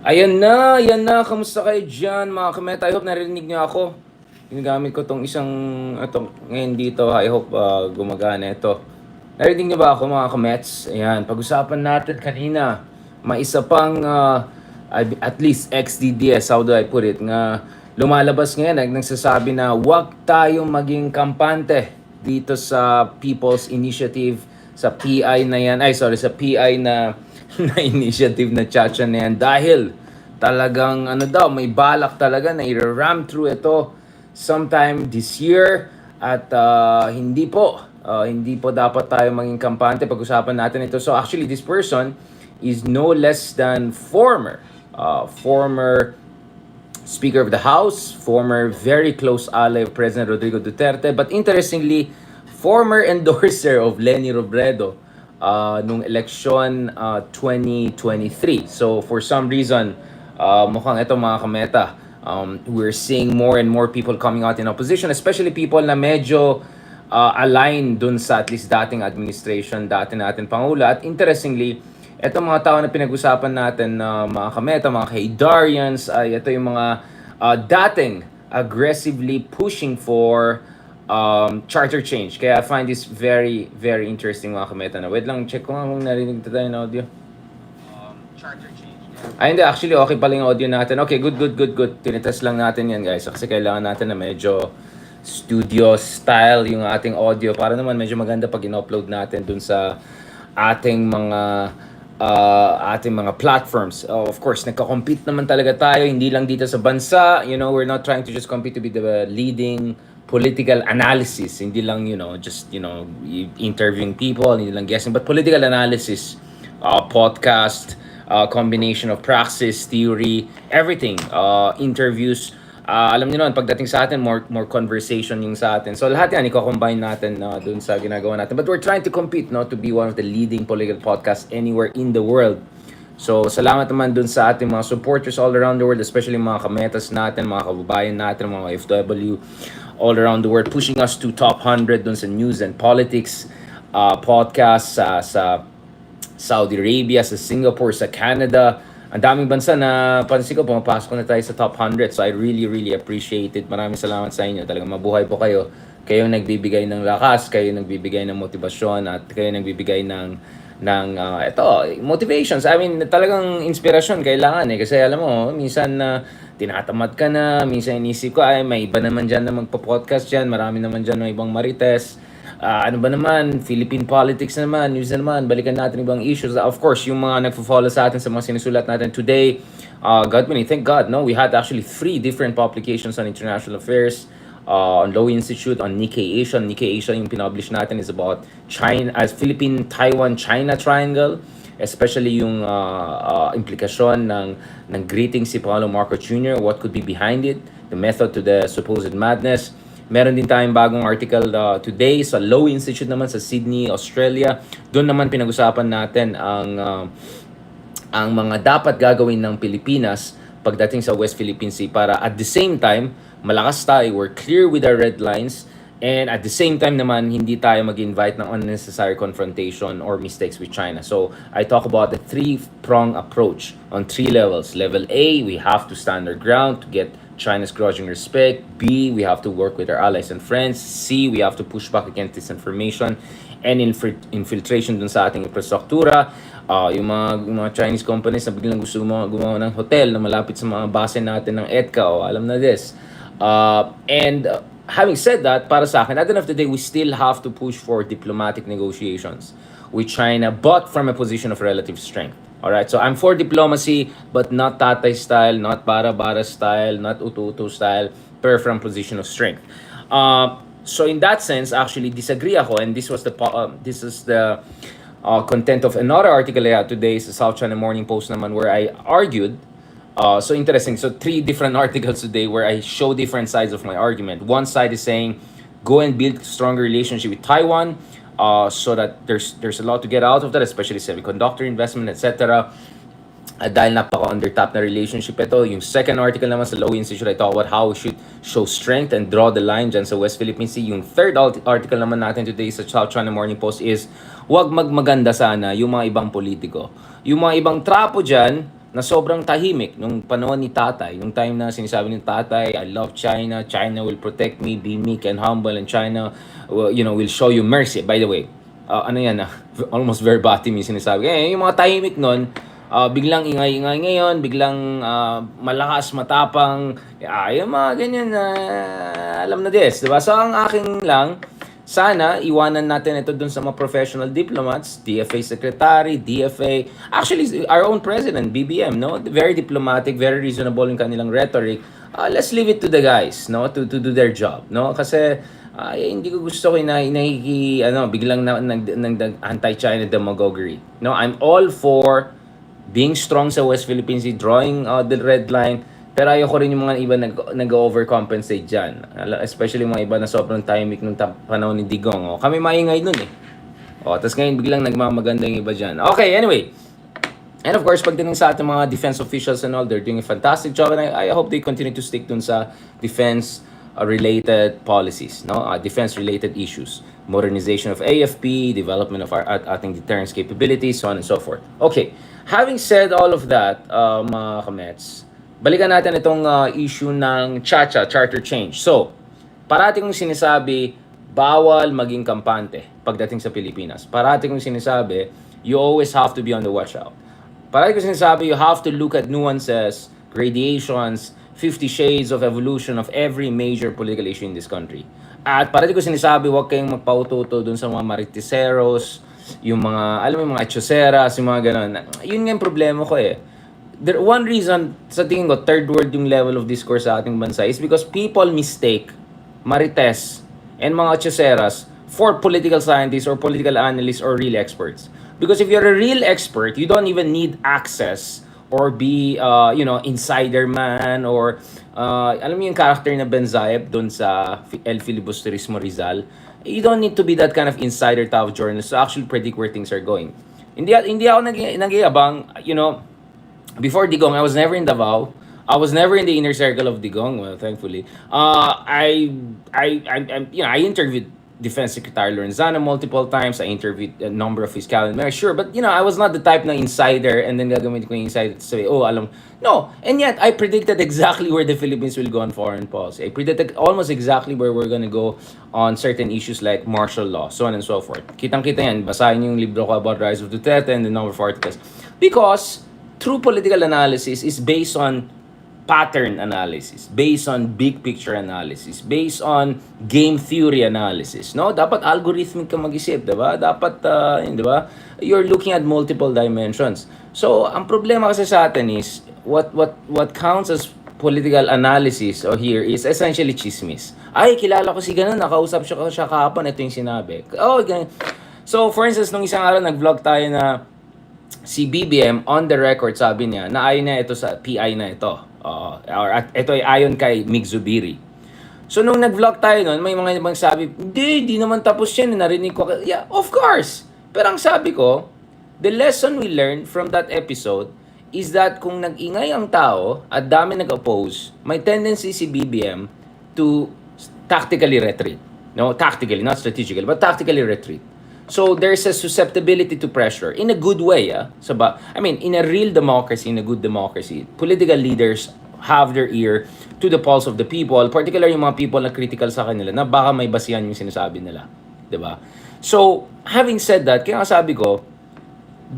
Ayan na. Kamusta kayo dyan, mga kameta? I hope narinig niyo ako. Ginagamit ko tong isang, ngayon dito. I hope gumagana ito. Narinig niyo ba ako, mga kamets? Ayan, pag-usapan natin kanina. May isa pang, at least ex-DDS, how do I put it, nga lumalabas ngayon, nagsasabi na huwag tayong maging kampante dito sa People's Initiative, sa PI na yan, sa PI na na initiative na chacha na yan dahil talagang may balak talaga na i-ram through ito sometime this year at hindi po dapat tayo maging kampante. Pag-usapan natin ito. So actually this person is no less than former Speaker of the House, former very close ally of President Rodrigo Duterte, but interestingly, former endorser of Leni Robredo nung election 2023. So for some reason, mukhang ito, mga kameta, we're seeing more and more people coming out in opposition, especially people na medyo aligned dun sa at least dating administration, dati natin Pangulo. At interestingly, etong mga tao na pinag-usapan natin, mga kameta, mga Haydarians, ay ito yung mga dating aggressively pushing for charter change. Kaya I find this very, very interesting, mga kameta. Na wait lang, check ko nga kung narinig tayo na audio. Charter change. Ay, hindi. Actually, okay pala yung audio natin. Okay, good. Tinitest lang natin yan, guys. Kasi kailangan natin na medyo studio style yung ating audio para naman medyo maganda pag in-upload natin dun sa ating mga platforms. Of course, nagka-compete naman talaga tayo, hindi lang dito sa bansa. We're not trying to just compete to be the leading political analysis. Hindi lang, just, interviewing people, hindi lang guessing, but political analysis, podcast, combination of praxis, theory, everything, interviews. Alam niyo naman, pagdating sa atin, more conversation yung sa atin. So lahat yan, i-combine natin dun sa ginagawa natin. But we're trying to compete, to be one of the leading political podcasts anywhere in the world. So salamat naman dun sa ating mga supporters all around the world, especially mga kametas natin, mga kababayan natin, mga FW all around the world, pushing us to top 100 dun sa news and politics podcast sa Saudi Arabia, sa Singapore, sa Canada. Ang daming bansa na pansin ko, pumapasok na tayo sa top 100. So I really, really appreciate it. Maraming salamat sa inyo. Talagang mabuhay po kayo. Kayo nagbibigay ng lakas, kayo nagbibigay ng motivasyon, at kayo nagbibigay ng motivations. I mean, talagang inspirasyon kailangan eh. Kasi alam mo, minsan tinatamad ka na, minsan inisip ko, ay may iba naman dyan na magpa-podcast dyan. Marami naman dyan ng ibang marites. Ano ba naman, Philippine politics naman, news naman, balikan natin ibang issues. Of course, yung mga nagfo-follow sa atin sa mga sinusulat natin today, God willing, thank God, we had actually 3 different publications on international affairs, on Lowy Institute, on Nikkei Asia. Nikkei Asia, yung pinublish natin is about China, as Philippine, Taiwan, China triangle, especially yung implikasyon ng greeting si Paolo Marcos Jr., what could be behind it, the method to the supposed madness. Meron din tayong bagong article today sa Lowy Institute naman sa Sydney, Australia. Doon naman pinag-usapan natin ang mga dapat gagawin ng Pilipinas pagdating sa West Philippine Sea para at the same time, malakas tayo, we're clear with our red lines, and at the same time naman, hindi tayo mag-invite ng unnecessary confrontation or mistakes with China. So, I talk about the 3-prong approach on 3 levels. Level A, we have to stand our ground to get China's grudging respect. B, we have to work with our allies and friends. C, we have to push back against disinformation and infiltration dun sa ating infrastruktura. Yung mga Chinese companies na biglang gusto gumawa ng hotel na malapit sa mga base natin ng EDCA, alam na this. Having said that, para sa akin, at the end of the day, we still have to push for diplomatic negotiations with China, but from a position of relative strength. Alright, so I'm for diplomacy, but not Tatay style, not Bara-Bara style, not Utu-Utu style, but from position of strength. So in that sense, actually disagree ako, and this is the content of another article I had today sa South China Morning Post naman, where I argued. So interesting. So 3 different articles today where I show different sides of my argument. One side is saying, go and build stronger relationship with Taiwan, so that there's a lot to get out of that, especially semiconductor investment, etc. Dahil napaka-undertap na relationship ito. Yung second article naman sa Lowy Institute, I talk about how we should show strength and draw the line dyan sa West Philippine Sea. Yung third article naman natin today sa South China Morning Post is, huwag magmaganda sana yung mga ibang politiko. Yung mga ibang trapo dyan, na sobrang tahimik nung panahon ni tatay, yung time na sinasabi ni tatay, I love China, China will protect me, be meek and humble, and China will show you mercy. By the way, ano yan almost verbatim yung sinasabi. Yung mga tahimik nun, biglang ingay-ingay ngayon, biglang malakas, matapang, yung mga ganyan na alam na this, diba? So ang aking lang, sana iwanan natin ito dun sa mga professional diplomats, DFA secretary, DFA, actually our own president, BBM, no? Very diplomatic, very reasonable yung kanilang rhetoric. Let's leave it to the guys, no? To do their job, no? Kasi hindi ko gusto biglang anti-China demagoguery. No, I'm all for being strong sa West Philippine Sea, drawing the red line. Pero ayoko rin yung mga iba nag-overcompensate dyan. Especially yung mga iba na sobrang tahimik nung panahon ni Digong. Kami maingay nun eh. Tapos ngayon biglang nagmamaganda yung iba dyan. Okay, anyway. And of course, pagdating sa ating mga defense officials and all, they're doing a fantastic job. And I hope they continue to stick dun sa defense-related policies, no? Defense-related issues. Modernization of AFP, development of our ating deterrence capabilities, so on and so forth. Okay, having said all of that, mga kamets, balikan natin itong issue ng charter change. So, parati kong sinasabi, bawal maging kampante pagdating sa Pilipinas. Parati kong sinasabi, you always have to be on the watch out. Parati kong sinasabi, you have to look at nuances, gradations, 50 shades of evolution of every major political issue in this country. At parati ko sinasabi, huwag kayong magpaututo dun sa mga maritiseros, yung mga, alam mo, yung mga etchoseras, yung mga ganon. Yun nga yung problema ko eh. One reason, sa tingin ko, third world yung level of discourse sa ating bansa is because people mistake marites and mga etchoseras for political scientists or political analysts or real experts. Because if you're a real expert, you don't even need access or be, insider man or, alam mo yung character na Benzaib doon sa El Filibusterismo Rizal. You don't need to be that kind of insider type of journalist to actually predict where things are going. Hindi ako nag-iabang, before Digong, I was never in Davao. I was never in the inner circle of Digong. Well, thankfully, I interviewed Defense Secretary Lorenzana multiple times. I interviewed a number of his cabinet members. Sure, but I was not the type na insider and then gagamitin ko yung insider to say, alam. No, and yet I predicted exactly where the Philippines will go on foreign policy. I predicted almost exactly where we're gonna go on certain issues like martial law, so on and so forth. Kitang-kita yan. Basahin yung libro ko about Rise of Duterte and the number of articles. Because true political analysis is based on pattern analysis, based on big picture analysis, based on game theory analysis. No, dapat algorithmic ka mag-isip, 'di ba? Dapat 'di ba? You're looking at multiple dimensions. So, ang problema kasi sa atin is what counts as political analysis here is essentially chismis. Ay, kilala ko si ganun, nakausap siya kahapon, ito yung sinabi. Ganun. So, for instance, nung isang araw nag-vlog tayo na si BBM on the record sabi niya na ayon na ito sa PI na ito. Ito ay ayon kay Mig Zubiri. So nung nag-vlog tayo noon, may mga ibang sabi, hindi naman tapos yan, narinig ko. Yeah, of course. Pero ang sabi ko, the lesson we learned from that episode is that kung nag-ingay ang tao at dami nag-oppose, may tendency si BBM to tactically retreat. No, tactically, not strategically, but tactically retreat. So there's a susceptibility to pressure in a good way. In a real democracy, in a good democracy, political leaders have their ear to the pulse of the people, particularly yung mga people na critical sa kanila na baka may basihan yung sinasabi nila, 'di ba? So, having said that, kaya sabi ko,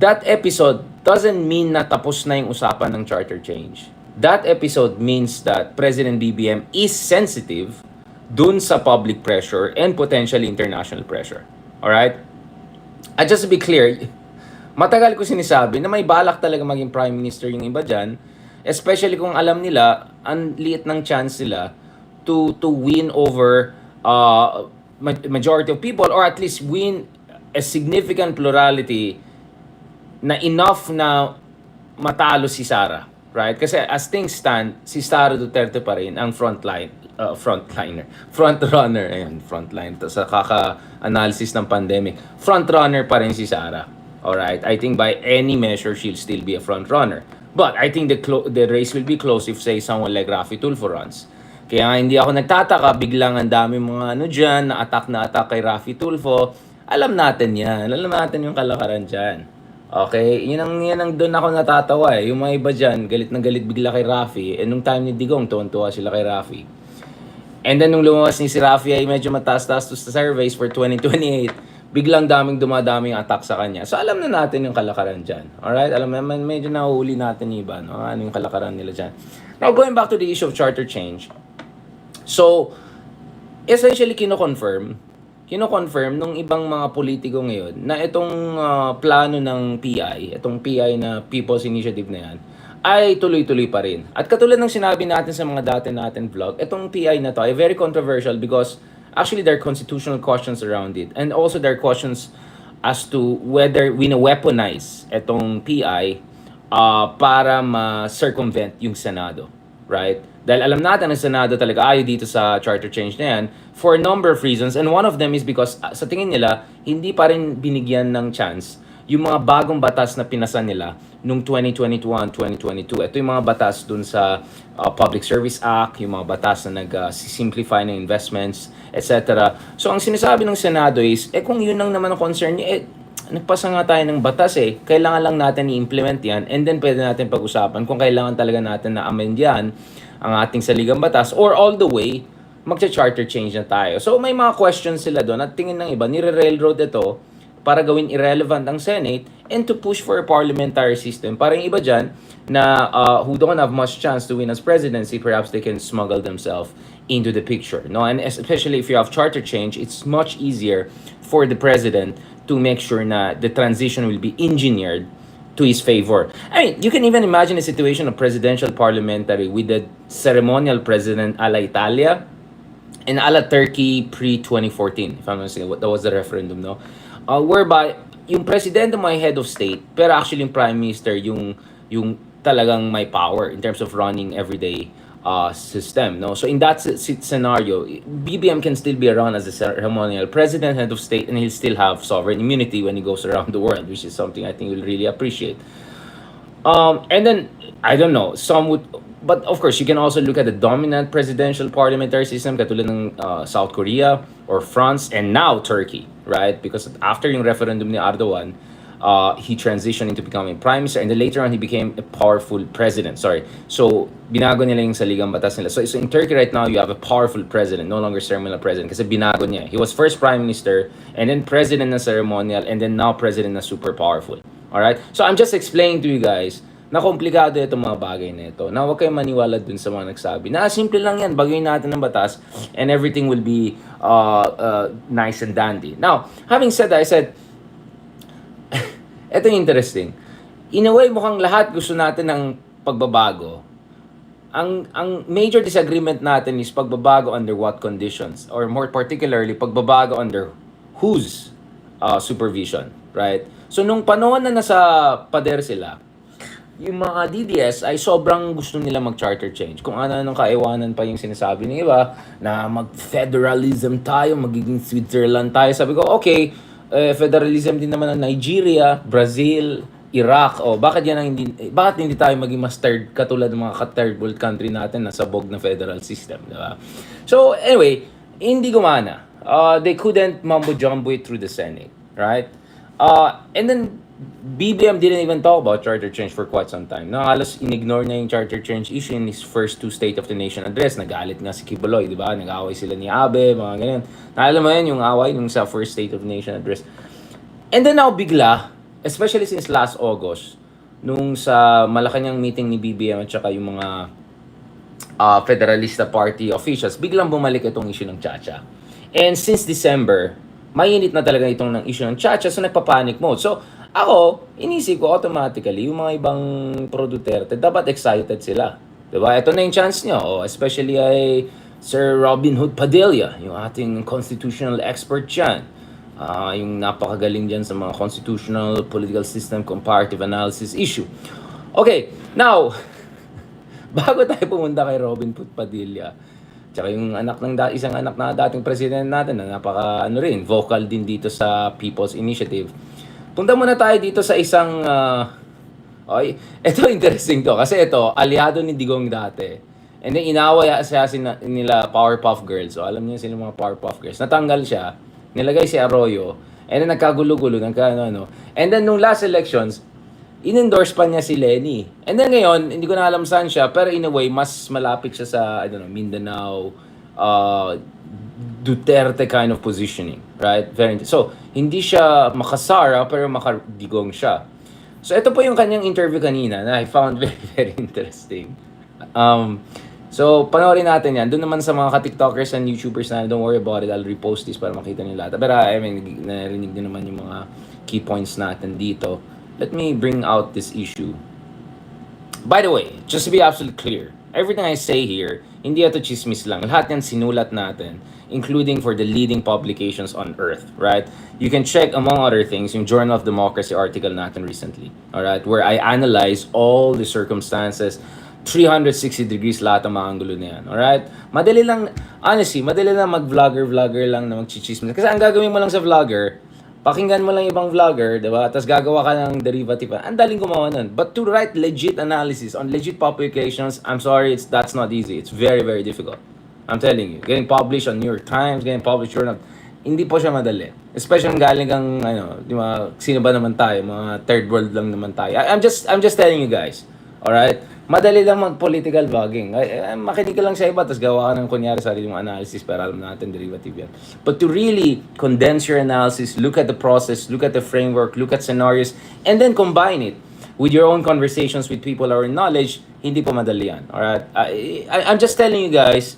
that episode doesn't mean na tapos na yung usapan ng charter change. That episode means that President BBM is sensitive dun sa public pressure and potentially international pressure. All right? At just to be clear, matagal ko sinasabi na may balak talaga maging prime minister yung iba dyan, especially kung alam nila, ang liit ng chance nila to win over majority of people or at least win a significant plurality na enough na matalo si Sara. Right? Kasi as things stand, si Sara Duterte pa rin ang frontliner. Sa kaka-analysis ng pandemic. Frontrunner pa rin si Sara. Alright? I think by any measure, she'll still be a frontrunner. But I think the race will be close if, say, someone like Raffy Tulfo runs. Kaya hindi ako nagtataka, biglang ang dami mga dyan, na attack kay Raffy Tulfo. Alam natin yan. Alam natin yung kalakaran dyan. Okay, yun ang doon ako natatawa eh. Yung mga iba dyan, galit na galit bigla kay Rafi. Eh, nung time ni Digong, tuwan-tuwa sila kay Rafi. And then nung lumabas ni si Rafi ay medyo mataas-taas to sa surveys for 2028, biglang dumadaming attack sa kanya. So alam na natin yung kalakaran dyan. Alright? Alam naman, medyo nahuhuli natin yung iba. No? Ano yung kalakaran nila dyan. Now, going back to the issue of charter change. So, essentially, kino-confirm nung ibang mga politiko ngayon na itong plano ng PI, itong PI na People's Initiative na yan, ay tuloy-tuloy pa rin. At katulad ng sinabi natin sa mga dati natin vlog, itong PI na to ay very controversial because actually there are constitutional questions around it. And also there are questions as to whether weaponize itong PI para ma-circumvent yung Senado. Right? Dahil alam natin ang Senado talaga ayaw dito sa charter change na yan for a number of reasons. And one of them is because sa tingin nila, hindi pa rin binigyan ng chance yung mga bagong batas na pinasa nila nung 2021, 2022. Ito yung mga batas dun sa Public Service Act, yung mga batas na nag-simplify ng investments, etc. So ang sinasabi ng Senado is, kung yun lang naman ang concern niya, nagpasa nga tayo ng batas kailangan lang natin i-implement yan and then pwede natin pag-usapan kung kailangan talaga natin na amend yan ang ating saligang batas or all the way magcha-charter change na tayo. So may mga questions sila doon at tingin ng iba, nire-railroad ito para gawin irrelevant ang Senate and to push for a parliamentary system. Parang iba dyan na who don't have much chance to win as presidency, perhaps they can smuggle themselves into the picture. No? And especially if you have charter change, it's much easier for the president to make sure na the transition will be engineered to his favor. I mean, you can even imagine a situation of presidential parliamentary with the ceremonial president a la Italia and a la Turkey pre-2014, if I'm not mistaken. That was the referendum, no? Whereby, yung presidente may head of state, pero actually yung prime minister, yung talagang may power in terms of running everyday system, no? So in that scenario, BBM can still be around as a ceremonial president, head of state, and he'll still have sovereign immunity when he goes around the world, which is something I think we'll really appreciate. And then, I don't know, some would, but of course, you can also look at the dominant presidential parliamentary system, katulad ng South Korea or France, and now Turkey, right? Because after yung referendum ni Erdogan, he transitioned into becoming prime minister and then later on he became a powerful president. So binago nila yung saligang batas nila. So in Turkey right now you have a powerful president, no longer ceremonial president kasi binago niya. He was first prime minister and then president na ceremonial and then now president na super powerful. Alright? So I'm just explaining to you guys na komplikado itong mga bagay na ito. Na huwag kayong maniwala dun sa mga nagsabi na simple lang yan, baguhin natin ng batas and everything will be nice and dandy. Now, having said that, I said, ito yung interesting. In a way, mukhang lahat gusto natin ng pagbabago. Ang major disagreement natin is pagbabago under what conditions? Or more particularly, pagbabago under whose supervision, right? So, nung panahon na nasa pader sila, yung mga DDS ay sobrang gusto nila mag-charter change. Kung ano-anong kaiwanan pa yung sinasabi ng iba, na mag-federalism tayo, magiging Switzerland tayo. Sabi ko, okay, federalism din naman ng Nigeria, Brazil, Iraq. Bakit hindi tayo maging mas third katulad ng mga third world country natin na sabog na federal system, di ba? So anyway, hindi gumana. They couldn't mumbo-jumbo it through the Senate, right? And then BBM didn't even talk about charter change for quite some time. No, halos in-ignore niya yung charter change issue in his first two State of the Nation address. Nagalit nga si Kibuloy, di ba? Nag-away sila ni Abe, mga ganyan. Naalala mo yun, yung away nung sa first State of the Nation address. And then now, bigla, especially since last August, nung sa Malacanang meeting ni BBM at saka yung mga Federalista Party officials, biglang bumalik itong issue ng Chacha. And since December, mainit na talaga itong ng issue ng Chacha, so nagpa-panic mode. So, ako, inisip ko automatically, yung mga ibang pro-Duterte, dapat excited sila. Diba? Ito na yung chance nyo. Especially ay Sir Robin Hood Padilla, yung ating constitutional expert dyan. Yung napakagaling dyan sa mga constitutional political system comparative analysis issue. Okay, now, bago tayo pumunta kay Robin Hood Padilla, tsaka yung isang anak na dating president natin na vocal din dito sa People's Initiative. Punta muna tayo dito sa isang ito interesting to kasi ito aliado ni Digong dati. And then inaway siya nila Powerpuff Girls. So alam niyo sila mga Powerpuff Girls. Natanggal siya, nilagay si Arroyo, And then nagkagulo-gulo, ano. And then nung last elections, in-endorse pa niya si Lenny. And then ngayon, hindi ko na alam saan siya, pero in a way, mas malapit siya sa, I don't know, Mindanao, Duterte kind of positioning, right? So, hindi siya makasara, pero makadigong siya. So, ito po yung kanyang interview kanina na I found very, very interesting. So, panoorin natin yan. Doon naman sa mga ka-TikTokers and YouTubers na, don't worry about it, I'll repost this para makita niyo lahat. Pero, I mean, narinig din naman yung mga key points natin dito. Let me bring out this issue. By the way, just to be absolutely clear, everything I say here, hindi ito chismis lang. Lahat yan sinulat natin, including for the leading publications on Earth, right? You can check, among other things, yung Journal of Democracy article natin recently, all right? Where I analyze all the circumstances, 360 degrees lahat ng mga angulo na yan, alright? Madali lang, honestly, madali lang mag-vlogger lang na mag-chichismis. Kasi ang gagawin mo lang sa vlogger, pakinggan mo lang ibang vlogger, diba? Tapos gagawa ka ng derivative. Ang daling gumawa nun. But to write legit analysis on legit publications, I'm sorry, that's not easy. It's very, very difficult. I'm telling you. Getting published on New York Times, getting published journal, hindi po siya madali. Especially galing kang, di ba, sino ba naman tayo? Mga third world lang naman tayo. I'm just telling you guys. Alright? Madali lang mag-political vlogging. Makinig ka lang sa iba, tapos gawa ka ng kunyari sarili mong analysis para alam natin derivative yan. But to really condense your analysis, look at the process, look at the framework, look at scenarios, and then combine it with your own conversations with people or in knowledge, hindi po madali yan. Alright? I'm just telling you guys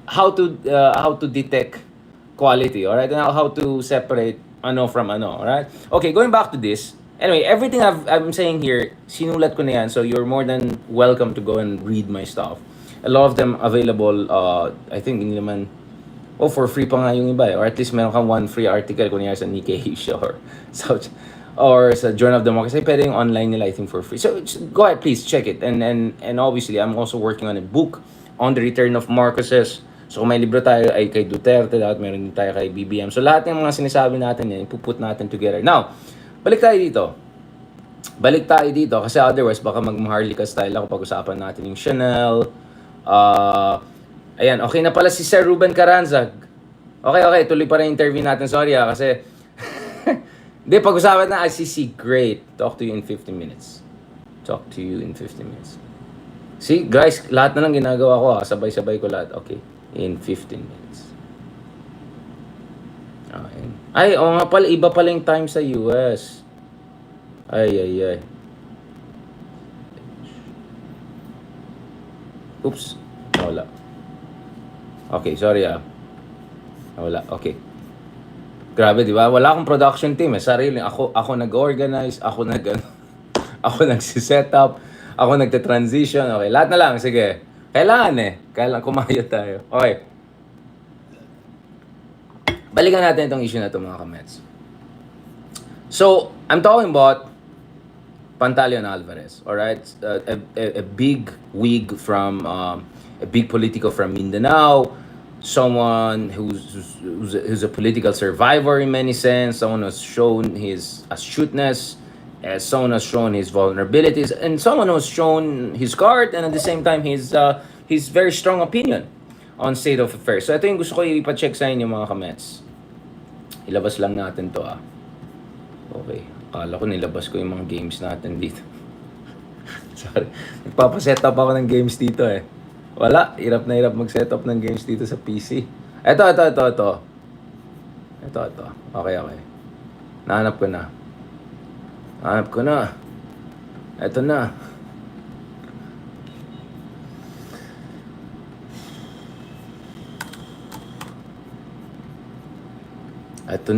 how to detect quality, alright? And how to separate ano from ano, alright? Okay, going back to this. Anyway, everything I'm saying here, sinulat ko na yan, so you're more than welcome to go and read my stuff. A lot of them available, I think, hindi naman, for free pa nga yung iba, or at least meron kang one free article, kunyari sa Nikkei Asia, or sa Journal of Democracy, pwede yung online nila, I think, for free. So, go ahead, please, check it. And obviously, I'm also working on a book on the return of Marcoses. So, kung may libro tayo ay kay Duterte, dapat meron din tayo kay BBM. So, lahat ng mga sinasabi natin yan, ipuput natin together. Now, balik tayo dito kasi otherwise baka mag-Maharlika style ako pag-usapan natin yung Chanel. Ayan, okay na pala si Sir Ruben Caranza. Okay, tuloy pa rin interview natin. Sorry kasi hindi, pag-usapan na ICC. Great. Talk to you in 15 minutes. See, guys, lahat na lang ginagawa ko sabay-sabay ko lahat. Okay, in 15 minutes. Ay, nga pala, iba pala yung time sa US. Ay. Oops. Wala. Okay, sorry Wala, okay. Grabe, di ba? Wala akong production team sarili. Ako nag-organize, ako nagsi-set up, ako nagte-transition. Okay, lahat na lang, sige. Kailangan kumayo tayo. Okay. Balikan natin itong issue na ito, mga kamets. So, I'm talking about Pantaleon Alvarez, alright? A big wig from, a big politico from Mindanao, someone who's a political survivor in many sense, someone who's shown his astuteness, someone who's shown his vulnerabilities, and someone who's shown his card, and at the same time, his very strong opinion on state of affairs. So, ito yung gusto ko ipa-check sa inyo, mga kamets. Ilabas lang natin to Okay. Akala ko nilabas ko yung mga games natin dito. Sorry. Nagpapaset up ako ng games dito Wala. Hirap na hirap mag-set up ng games dito sa PC. Ito. Okay. Nahanap ko na. Ito na. Ito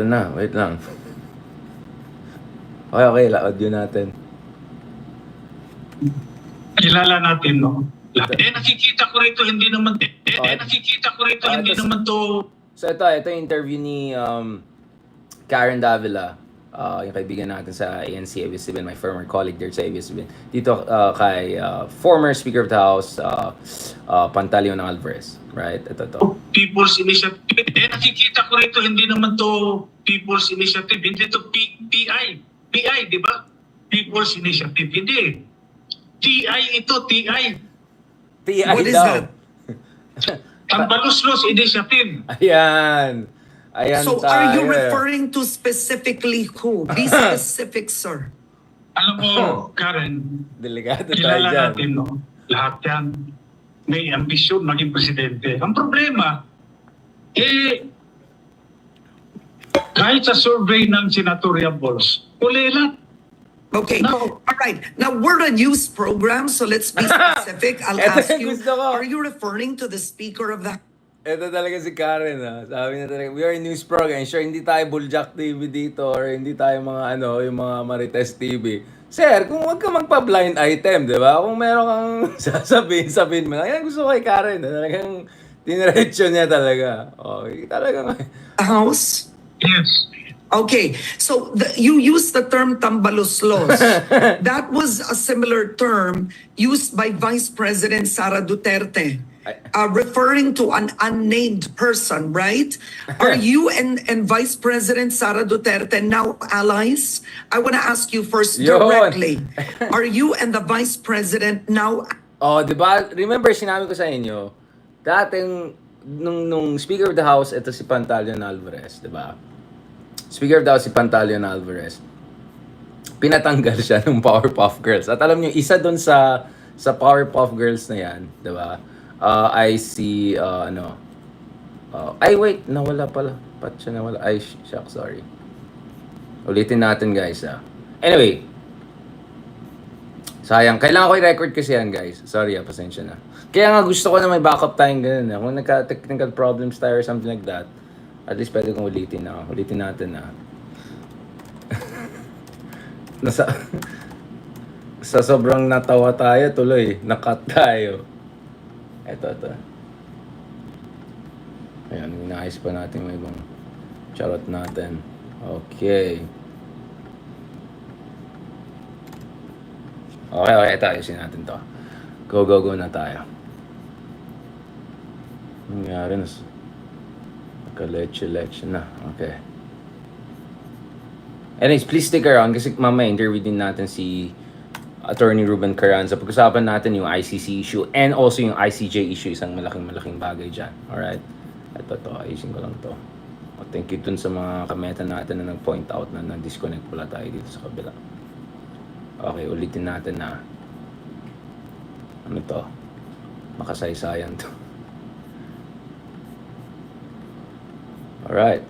na, wait lang. Okay, audio natin. Kilala natin, no? Nakikita ko rito, hindi naman to. So, ito yung interview ni Karen Davila, yung kaibigan natin sa ANC-ABS-CBN, my former colleague there sa ABS-CBN. Dito kay former Speaker of the House, Pantaleon Alvarez. Right? Ito. People's Initiative. Nakikita ko rito, hindi naman to People's Initiative. Hindi to PI, di ba? People's Initiative. Hindi. TI ito, TI. TI What is daw. that? Tambaloslos Initiative. Ayan. Ayan So are you tayo. referring to specifically who? Be specific, sir. Alam mo, Karen, Delikado tayo kilala dyan. natin, no? Lahat yan may ambisyon maging presidente. Ang problema, kahit sa survey ng senatoriables, kulilat. Okay. No. All right. Now we're a news program, so let's be specific. I'll Ito ask yung you, gusto ko. are you referring to the Speaker of the Ito talaga si Karen, ha. Sabi niya talaga, we are a news program. Sure, hindi tayo Buljak TV dito or hindi tayo mga yung mga Marites TV. Sir, kung wag ka magpa-blind item, di ba? Kung meron kang sabihin mo. Yan gusto ko kay Karen. Talagang diniretso niya talaga. Okay, talagang... House? Yes. Okay, so you used the term tambaloslos. That was a similar term used by Vice President Sara Duterte, referring to an unnamed person, right? Are you and Vice President Sara Duterte now allies? I want to ask you first Yun. directly. Are you and the Vice President now? Oh, di ba? Remember, sinabi ko sa inyo, dating, nung Speaker of the House, ito si Pantaleon Alvarez, di ba? Speaker of the House si Pantaleon Alvarez. Pinatanggal siya ng Powerpuff Girls. At alam niyo, isa doon sa Powerpuff Girls na yan, di ba? Ay si, ay wait, nawala pala. Ba't siya nawala? Ay, shock, sorry. Ulitin natin, guys, Anyway, sayang. Kailangan ko i-record kasi yan, guys. Sorry, pasensya na. Kaya nga gusto ko na may backup tayong ganun. Kung nagka-technical problems tayo or something like that, at least pwede kong ulitin na. Ulitin natin na. Sa sobrang natawa tayo, tuloy. Nakat tayo. Ito. Ayan, inaayos pa natin may ibang charot natin. Okay. Okay, ito. Ayusin natin to. Go na tayo. Nangyari na. Nagka-leche na. Okay. Anyways, please stick around kasi mamaya interview din natin si Attorney Ruben Carranza. Pag-usapan natin yung ICC issue and also yung ICJ issue. Isang malaking bagay dyan. Alright? Ito ayusin ko lang to. Thank you dun sa mga kameta natin na nag-point out na nag-disconnect pala tayo dito sa kabila. Okay, ulitin natin na ano to? Makasaysayan to. Alright.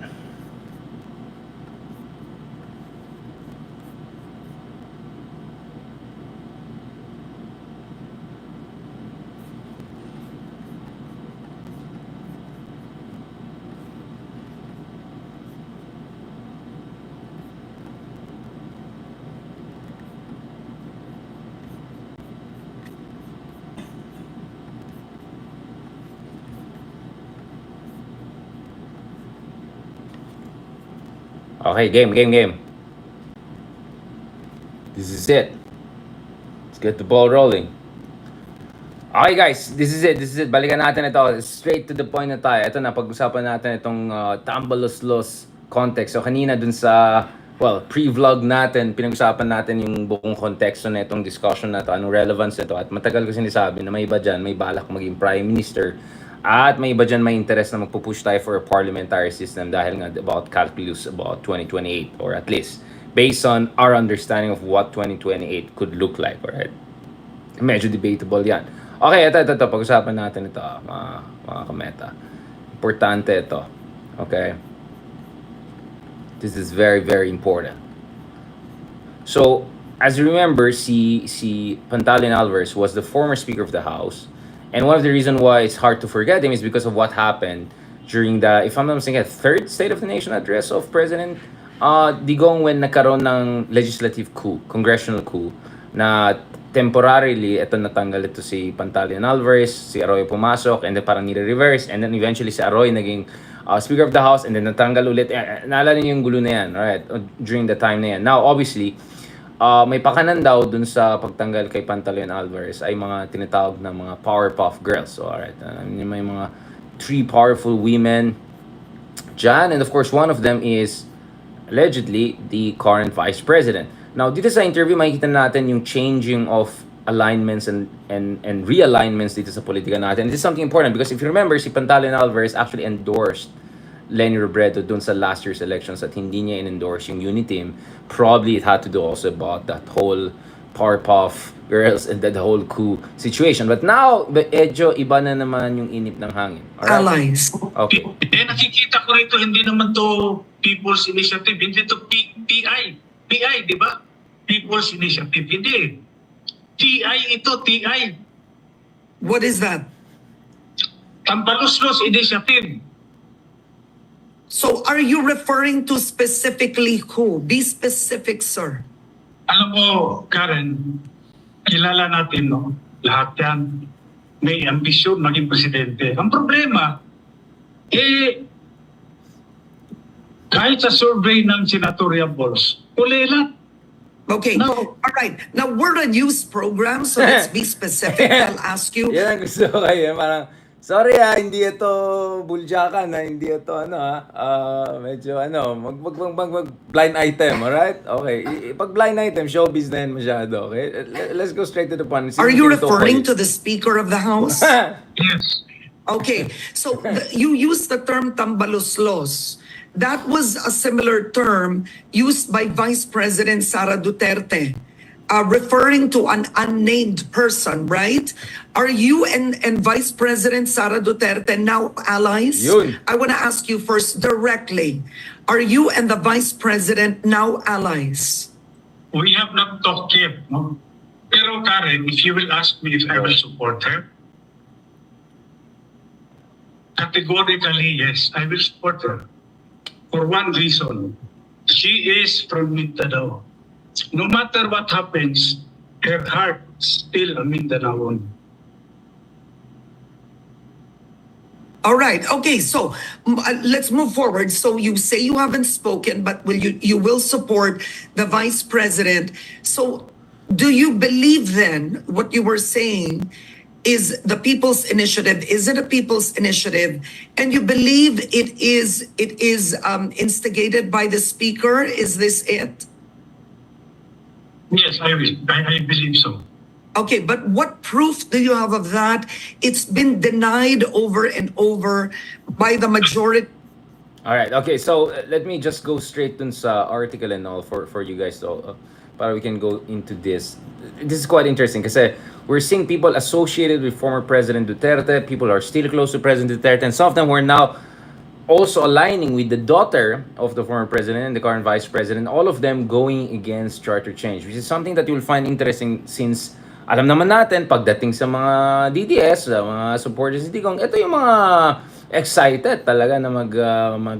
Okay, game. This is it. Let's get the ball rolling. Okay guys, this is it. Balikan natin ito. Straight to the point na tayo. Ito na, pag-usapan natin itong tambaloslos context. So kanina dun sa, pre-vlog natin, pinag-usapan natin yung buong konteksto na itong discussion na ito, anong relevance nito. At matagal ko sinasabi na may iba dyan, may balak maging Prime Minister. At may iba dyan may interest na magpupush tayo for a parliamentary system dahil nga about calculus about 2028 or at least based on our understanding of what 2028 could look like, alright? Medyo debatable yan. Okay, ito. Pag-usapan natin ito, mga kameta. Importante ito. Okay? This is very, very important. So, as you remember, si Pantaleon Alvarez was the former Speaker of the House. And one of the reasons why it's hard to forget him is because of what happened during the, if I'm not mistaken, third State of the Nation address of President Digong when nagkaroon ng legislative coup, congressional coup, na temporarily, natanggal ito si Pantaleon Alvarez, si Arroyo pumasok, and then parang nire-reverse, and then eventually si Arroyo naging Speaker of the House, and then natanggal ulit. Naalala niyo yung gulo na yan, right? During the time na yan. Now, obviously, may pakanan daw dun sa pagtanggal kay Pantaleon Alvarez ay mga tinatawag na mga Powerpuff Girls. So, alright, may mga 3 powerful women dyan. And of course, one of them is allegedly the current Vice President. Now, dito sa interview, makikita natin yung changing of alignments and realignments dito sa politika natin. This is something important because if you remember, si Pantaleon Alvarez actually endorsed Lenny Robredo dun sa last year's elections at hindi niya in-endorse yung Uniteam, probably it had to do also about that whole Powerpuff Girls and the whole coup situation. But now, medyo iba na naman yung inip ng hangin. Alright? Allies. Okay. Nakikita ko rito, hindi naman to People's Initiative, hindi to PI. PI, di ba? People's Initiative, hindi. TI ito, TI. What is that? Tambaloslos Initiative. So are you referring to specifically who? Be specific, sir. Alam mo, Karen, kilala natin, no? Lahat yan may ambisyon maging presidente. Ang problema, kahit sa survey ng senatorial polls, kulelat. Okay. No. All right. Now, we're a news program, so let's be specific. I'll ask you. Yan ang gusto ko kayo. Parang, sorry hindi ito buljakan hindi ito medyo mag blind item, alright? Okay. Pag blind item, showbiz na yan masyado, okay? Let's go straight to the point. Are you referring to the Speaker of the House? Yes. Okay. So you used the term tambaloslos. That was a similar term used by Vice President Sara Duterte, referring to an unnamed person, right? Are you and Vice President Sara Duterte now allies? Yun. I want to ask you first directly. Are you and the Vice President now allies? We have not talked yet, no? Pero Karen, if you will ask me if I will support her, categorically yes, I will support her. For one reason, she is from Mindanao. No matter what happens, her heart is still a Mindanaoan. All right. Okay. So let's move forward. So you say you haven't spoken, but you will support the Vice President. So do you believe then what you were saying is the People's Initiative? Is it a People's Initiative? And you believe it is instigated by the Speaker? Is this it? Yes, I believe so. Okay, but what proof do you have of that? It's been denied over and over by the majority. All right. Okay. So let me just go straight dun sa article and all for you guys to para we can go into this. This is quite interesting kasi we're seeing people associated with former President Duterte. People are still close to President Duterte, and some of them were now also aligning with the daughter of the former president and the current vice president. All of them going against charter change, which is something that you'll find interesting since alam naman natin pagdating sa mga DDS, sa mga supporters ni Digong, ito yung mga excited talaga na mag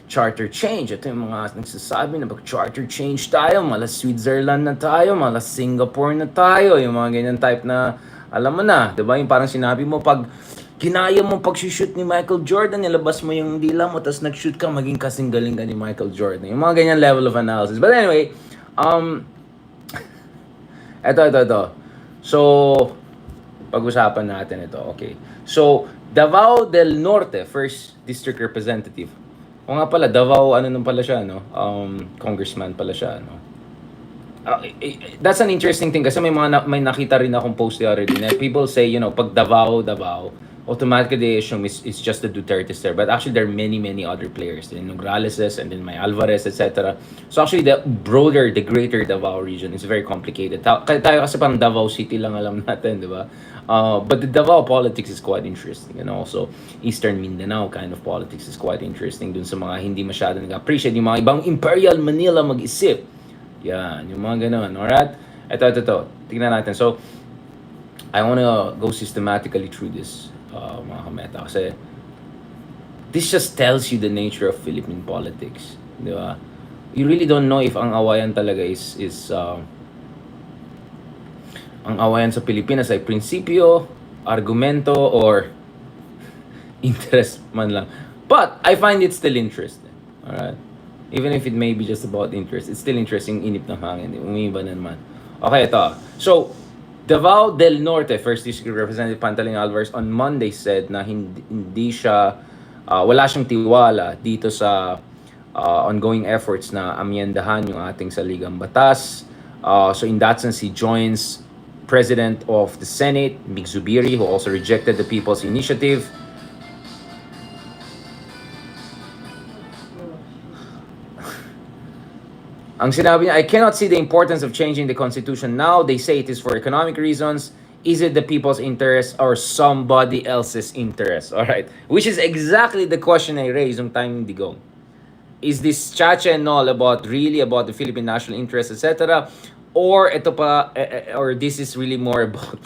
charter change. Ito yung mga nagsasabi na mag-charter change tayo, mala Switzerland na tayo, mala Singapore na tayo, yung mga ganyan type na, alam mo na, diba? Yung parang sinabi mo, pag kinaya mo pag-shoot ni Michael Jordan, nilabas mo yung dila mo, tapos nag-shoot ka, maging kasing galing ka ni Michael Jordan. Yung mga ganyan level of analysis. But anyway, ito. So, pag-usapan natin ito, okay. So, Davao del Norte, first district representative. O nga pala, Davao, nung pala siya, no? Congressman pala siya, no? That's an interesting thing kasi may nakita rin akong post the other day na people say, pag Davao, automatically they assume it's just the Dutertes there. But actually, there are many other players. Then Nograles, and then may Alvarez, etc. So actually, the greater Davao region is very complicated. Tayo kasi parang Davao City lang alam natin, di ba? But the Davao politics is quite interesting. And also, Eastern Mindanao kind of politics is quite interesting dun sa mga hindi masyado nag-appreciate. Yung mga ibang Imperial Manila mag-isip. Yan, yung mga ganun. Alright? Ito. Tingnan natin. So, I wanna go systematically through this, mga kameta. Kasi, this just tells you the nature of Philippine politics. Di ba? You really don't know if ang awayan talaga is ang awayan sa Pilipinas ay prinsipyo, argumento, or interest man lang. But, I find it still interesting. Alright? Even if it may be just about interest, it's still interesting, inip ng hangin. Umiiba na naman. Okay, ito. So, Davao del Norte, First District Representative Pantaling Alvarez on Monday said na hindi siya, wala siyang tiwala dito sa ongoing efforts na amyendahan yung ating saligang batas. So in that sense, he joins President of the Senate, Mig Zubiri, who also rejected the People's Initiative. Ang sinabi niya, I cannot see the importance of changing the constitution now. They say it is for economic reasons. Is it the people's interest or somebody else's interest? All right. Which is exactly the question I raised on time Digong. Is this chacha and all about really about the Philippine national interest, etc.? Or ito pa, or this is really more about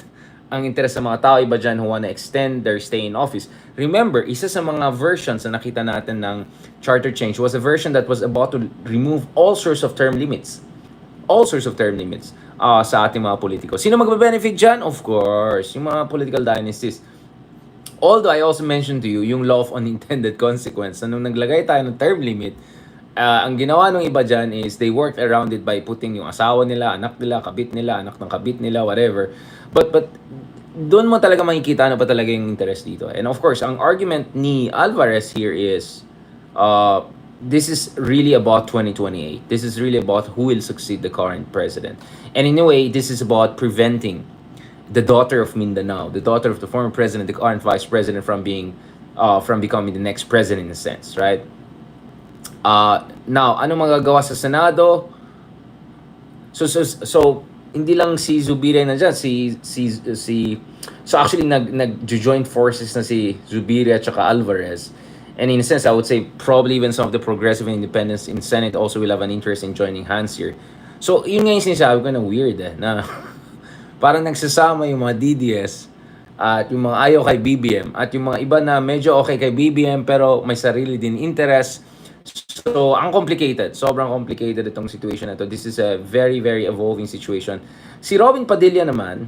ang interest ng mga tao iba dyan who wanna extend their stay in office. Remember, isa sa mga versions na nakita natin ng charter change was a version that was about to remove all sorts of term limits. All sorts of term limits sa ating mga politiko. Sino magbe-benefit dyan? Of course, yung mga political dynasties. Although I also mentioned to you yung law of unintended consequence na nung naglagay tayo ng term limit, ang ginawa ng iba dyan is they worked around it by putting yung asawa nila, anak nila, kabit nila, anak ng kabit nila, whatever. But doon mo talaga makikita ano pa talaga yung interest dito. And of course, ang argument ni Alvarez here is this is really about 2028. This is really about who will succeed the current president. And in a way, this is about preventing the daughter of Mindanao, the daughter of the former president, the current vice president, from becoming the next president in a sense, right? Now, ano magagawa sa Senado? So hindi lang si Zubiri nandiyan, so actually nag-joint forces na si Zubiri at saka Alvarez. And in a sense, I would say probably even some of the progressive and independents in Senate also will have an interest in joining hands here. So, yun nga yung sinasabi ko na weird na parang nagsasama yung mga DDS at yung mga ayaw kay BBM at yung mga iba na medyo okay kay BBM pero may sarili din interest. So, ang complicated. Sobrang complicated itong situation na to. This is a very, very evolving situation. Si Robin Padilla naman,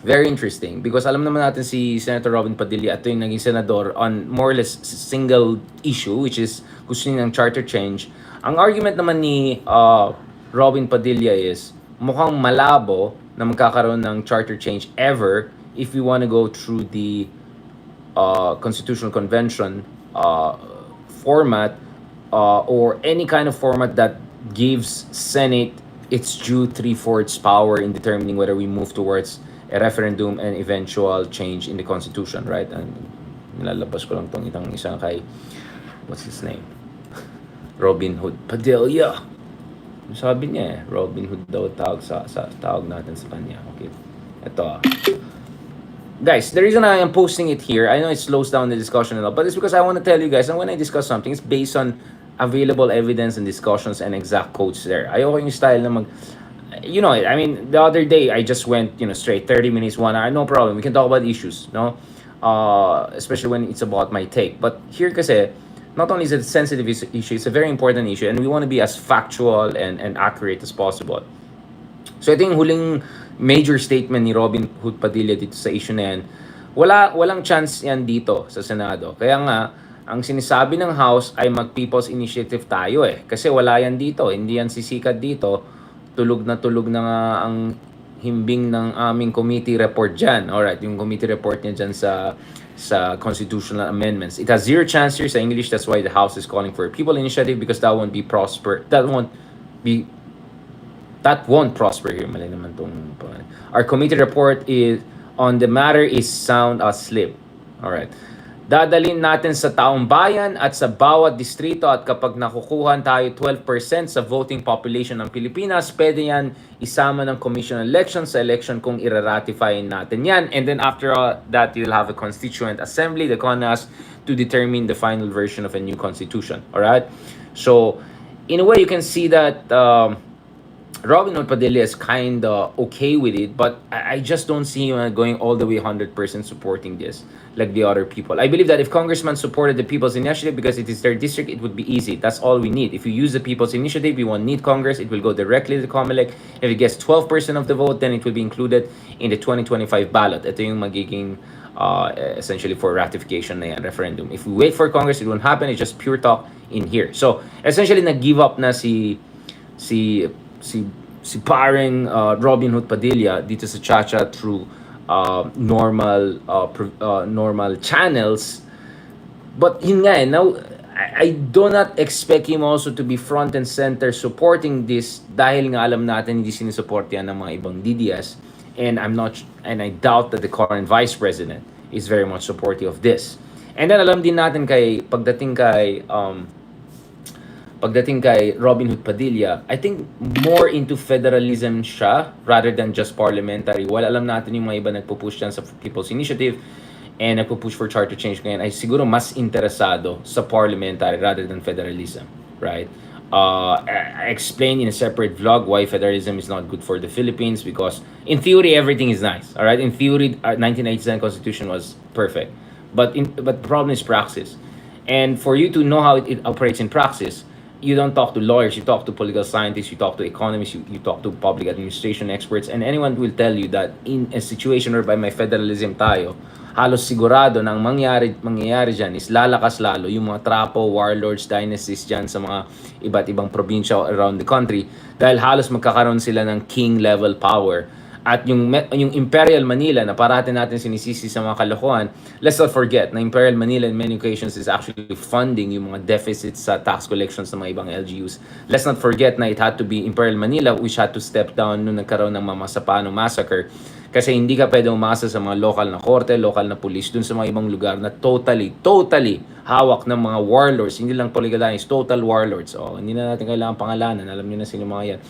very interesting because alam naman natin si Senator Robin Padilla, ito yung naging senador on more or less single issue which is gusto niya ng charter change. Ang argument naman ni Robin Padilla is mukhang malabo na magkakaroon ng charter change ever if we want to go through the Constitutional Convention format or any kind of format that gives Senate its due 3/4 power in determining whether we move towards a referendum and eventual change in the Constitution, right? And nilalabas ko lang tong itang isa kay, what's his name? Robin Hood Padilla. Sabi niya Robin Hood daw tawag sa tawag natin sa kanya. Okay. Ito Guys, the reason I am posting it here, I know it slows down the discussion a lot, but it's because I want to tell you guys, and when I discuss something, it's based on available evidence and discussions and exact quotes there. Ayoko yung style na you know, I mean, the other day, I just went, straight 30 minutes, 1 hour, no problem. We can talk about issues, no? Especially when it's about my take. But here kasi, not only is it a sensitive issue, it's a very important issue, and we want to be as factual and accurate as possible. So ito yung huling major statement ni Robin Hood Padilla dito sa issue na yan. Walang chance yan dito sa Senado. Kaya nga, ang sinasabi ng House ay mag-People's Initiative tayo Kasi wala yan dito. Hindi yan sisikat dito. Tulog na nga ang himbing ng aming committee report dyan. Alright, yung committee report niya dyan sa constitutional amendments. It has zero chance here sa English. That's why the House is calling for a People Initiative because that won't prosper here. Mali naman tong. Our committee report is on the matter is sound asleep. Alright. Dadalhin natin sa taong bayan at sa bawat distrito at kapag nakukuhan tayo 12% sa voting population ng Pilipinas, pwede yan isama ng Commission on Elections sa election kung iraratify natin yan. And then after that, you'll have a Constituent Assembly, the CONAS, to determine the final version of a new constitution. Alright? So, in a way, you can see that Robin Hood Padilla is kind of okay with it, but I just don't see him going all the way 100% supporting this like the other people. I believe that if congressmen supported the People's Initiative because it is their district, it would be easy. That's all we need. If you use the People's Initiative, we won't need Congress. It will go directly to the COMELEC. If it gets 12% of the vote, then it will be included in the 2025 ballot. Ito yung magiging essentially for ratification na yan, referendum. If we wait for Congress, it won't happen. It's just pure talk in here. So, essentially, nag-give up na si paring Robin Hood Padilla dito sa Chacha through normal channels. But yun nga now I do not expect him also to be front and center supporting this dahil nga alam natin hindi sinusupport yan ng mga ibang DDS, and I doubt that the current vice president is very much supportive of this. And then alam din natin pagdating kay pagdating kay Robin Hood Padilla, I think more into federalism siya rather than just parliamentary. While alam natin yung mga iba nagpo-push dyan sa People's Initiative and nagpo-push for charter change ngayon, ay siguro mas interesado sa parliamentary rather than federalism, right? I explained in a separate vlog why federalism is not good for the Philippines, because in theory everything is nice, all right? In theory, 1987 Constitution was perfect, but the problem is praxis. And for you to know how it operates in praxis, you don't talk to lawyers, you talk to political scientists, you talk to economists, you talk to public administration experts, and anyone will tell you that in a situation whereby may federalism tayo, halos sigurado na ang mangyayari dyan is lalakas lalo yung mga trapo, warlords, dynasties dyan sa mga iba't ibang probinsya around the country, dahil halos magkakaroon sila ng king level power. At yung Imperial Manila na parati natin sinisisi sa mga kalokohan, let's not forget na Imperial Manila in many occasions is actually funding yung mga deficits sa tax collections ng mga ibang LGUs. Let's not forget na it had to be Imperial Manila which had to step down nung nagkaroon ng Mamasapano massacre. Kasi hindi ka pwede umasa sa mga local na korte, local na police dun sa mga ibang lugar na totally hawak ng mga warlords. Hindi lang political lines, total warlords. Hindi na natin kailangan pangalanan. Alam niyo na sino mga yan.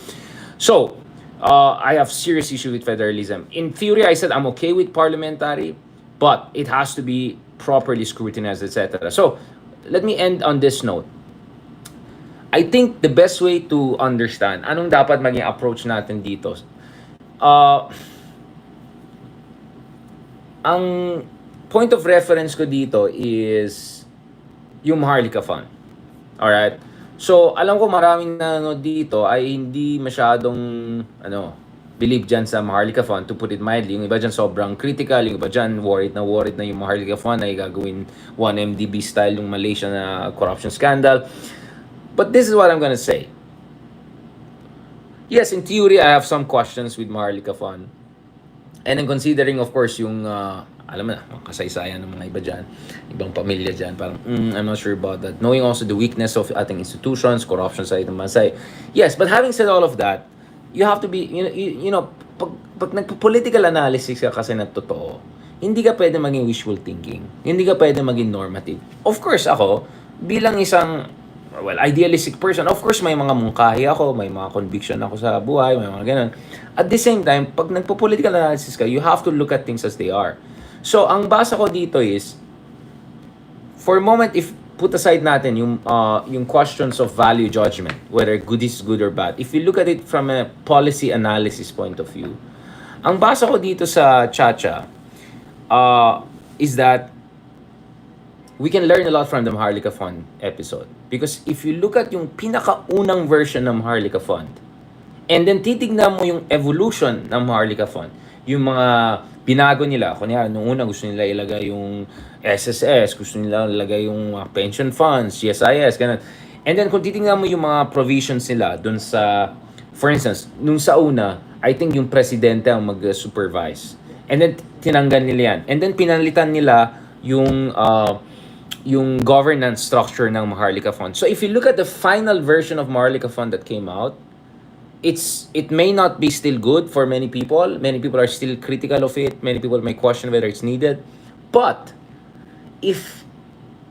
So, I have serious issue with federalism. In theory, I said I'm okay with parliamentary, but it has to be properly scrutinized, etc. So, let me end on this note. I think the best way to understand anong dapat maging approach natin dito, ang point of reference ko dito is yung Maharlika Fund. Alright? So, alam ko maraming nanonood dito ay hindi masyadong believe dyan sa Maharlika Fund, to put it mildly. Yung iba dyan sobrang critical, yung iba dyan worried na yung Maharlika Fund ay gagawin 1MDB style yung Malaysia na corruption scandal. But this is what I'm gonna say. Yes, in theory, I have some questions with Maharlika Fund. And then considering, of course, yung, alam mo na, kasaysayan ng mga iba dyan, ibang pamilya dyan, parang, I'm not sure about that. Knowing also the weakness of ating institutions, corruption sa itong bansa. Yes, but having said all of that, you have to be, pag nagpo-political analysis ka kasi na totoo, hindi ka pwede maging wishful thinking. Hindi ka pwede maging normative. Of course, ako, bilang isang, idealistic person, of course, may mga mungkahi ako, may mga conviction ako sa buhay, may mga ganun. At the same time, pag nagpo-political analysis ka, you have to look at things as they are. So, ang basa ko dito is, for a moment, if put aside natin yung questions of value judgment, whether good is good or bad, if you look at it from a policy analysis point of view, ang basa ko dito sa Chacha is that we can learn a lot from the Maharlika Fund episode. Because if you look at yung pinakaunang version ng Maharlika Fund, and then titignan mo yung evolution ng Maharlika Fund, yung mga binago nila, kunyari, nung una gusto nila ilagay yung SSS, gusto nila ilagay yung pension funds, GSIS, ganun. And then kung titignan mo yung mga provisions nila dun sa, for instance, nung sa una, I think yung presidente ang mag-supervise. And then tinanggal nila yan. And then pinalitan nila yung governance structure ng Maharlika Fund. So if you look at the final version of Maharlika Fund that came out, it may not be still good for many people. Many people are still critical of it. Many people may question whether it's needed. But if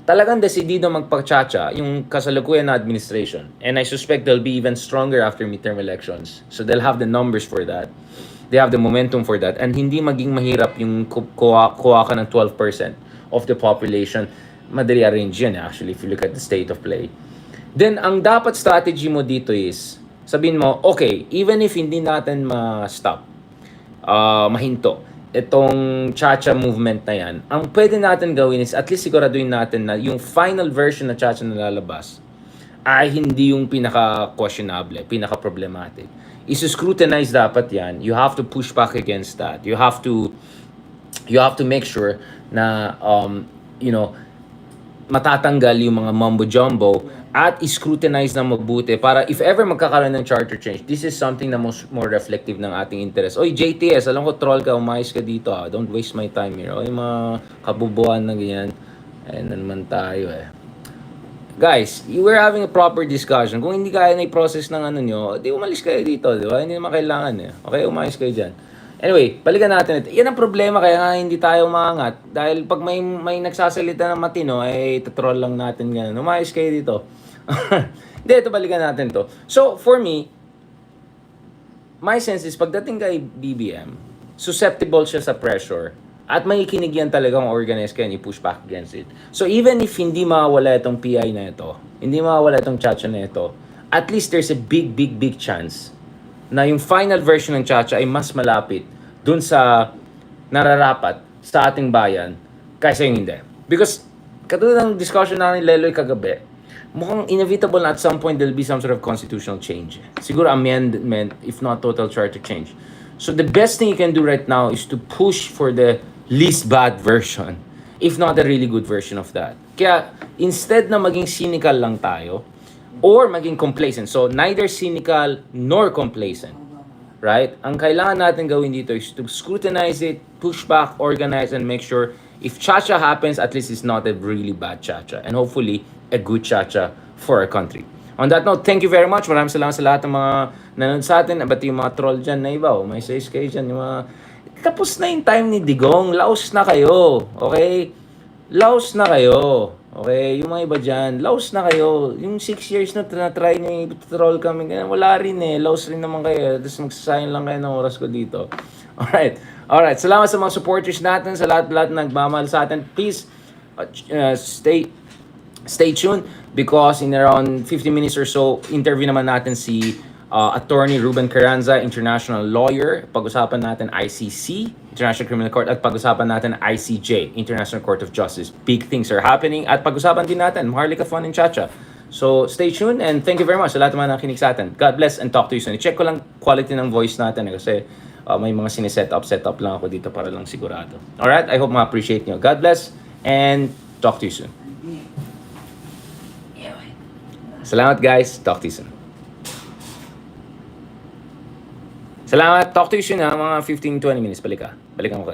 talagang desidido magpachacha yung kasalukuyan na administration, and I suspect they'll be even stronger after midterm elections. So they'll have the numbers for that. They have the momentum for that. And hindi maging mahirap yung kuha ka ng 12% of the population. Madali arrange yan actually if you look at the state of play. Then ang dapat strategy mo dito is sabihin mo, okay, even if hindi natin ma-stop, mahinto itong Chacha movement na yan, ang pwede natin gawin is at least siguraduhin natin na yung final version na Chacha na lalabas ay hindi yung pinaka-questionable, pinaka-problematic. Is-scrutinize dapat yan. You have to push back against that. You have to make sure na matatanggal yung mga mumbo-jumbo at scrutinize na mabuti para if ever magkakaroon ng charter change, this is something na more reflective ng ating interest. Oy, JTS, alam ko troll ka, umayos ka dito Don't waste my time here. Oy, mga kabubuan na ganyan. Ayan na naman tayo Guys, we're having a proper discussion. Kung hindi kaya na i-process ng nyo, di umalis kayo dito, di ba? Hindi naman kailangan Okay, umayos kayo dyan. Anyway, balikan natin ito. Yan ang problema kaya nga hindi tayo umangat. Dahil pag may nagsasalita ng matino, ay tatroll lang natin ganun. Umayos kayo dito. Hindi, ito balikan natin to. So, for me, my sense is, pagdating kay BBM, susceptible siya sa pressure at may kinig yan talagang organized kaya i-push back against it. So, even if hindi mawawala itong PI na ito, hindi mawawala itong Chacha na ito, at least there's a big chance na yung final version ng Chacha ay mas malapit dun sa nararapat sa ating bayan kaysa yung hindi. Because, katulad ng discussion natin Leloy kagabi, mukhang inevitable na at some point there'll be some sort of constitutional change. Siguro amendment, if not total charter change. So the best thing you can do right now is to push for the least bad version, if not a really good version of that. Kaya instead na maging cynical lang tayo, or maging complacent. So neither cynical nor complacent. Right? Ang kailangan natin gawin dito is to scrutinize it, push back, organize, and make sure if Chacha happens, at least it's not a really bad Chacha. And hopefully, a good Chacha for our country. On that note, thank you very much. Maraming salamat sa lahat ng mga nanonood sa atin. Ba't yung mga troll dyan na iba? May says kayo dyan. Yung mga... Tapos na yung time ni Digong. Laos na kayo. Okay? Laos na kayo. Okay? Yung mga iba dyan, laos na kayo. Yung 6 years na try nyo i-troll kami. Wala rin eh. Laos rin naman kayo. Tapos magsasayang lang kayo ng oras ko dito. Alright. Alright. Salamat sa mga supporters natin. Sa lahat-lahat na nagmamahal sa atin. Please, stay tuned because in around 15 minutes or so, interview naman natin si Attorney Ruben Carranza, international lawyer. Pag-usapan natin ICC, International Criminal Court, at pag-usapan natin ICJ, International Court of Justice. Big things are happening. At pag-usapan din natin Maharlika Fun and Chacha. So, stay tuned and thank you very much sa lahat naman nakinig sa atin. God bless and talk to you soon. I-check ko lang quality ng voice natin kasi may mga set up lang ako dito para lang sigurado. Alright? I hope ma-appreciate nyo. God bless and talk to you soon. Salamat guys. Talk to you soon. Salamat. Talk to you soon ha. Mga 15-20 minutes. Balikan ko kayo.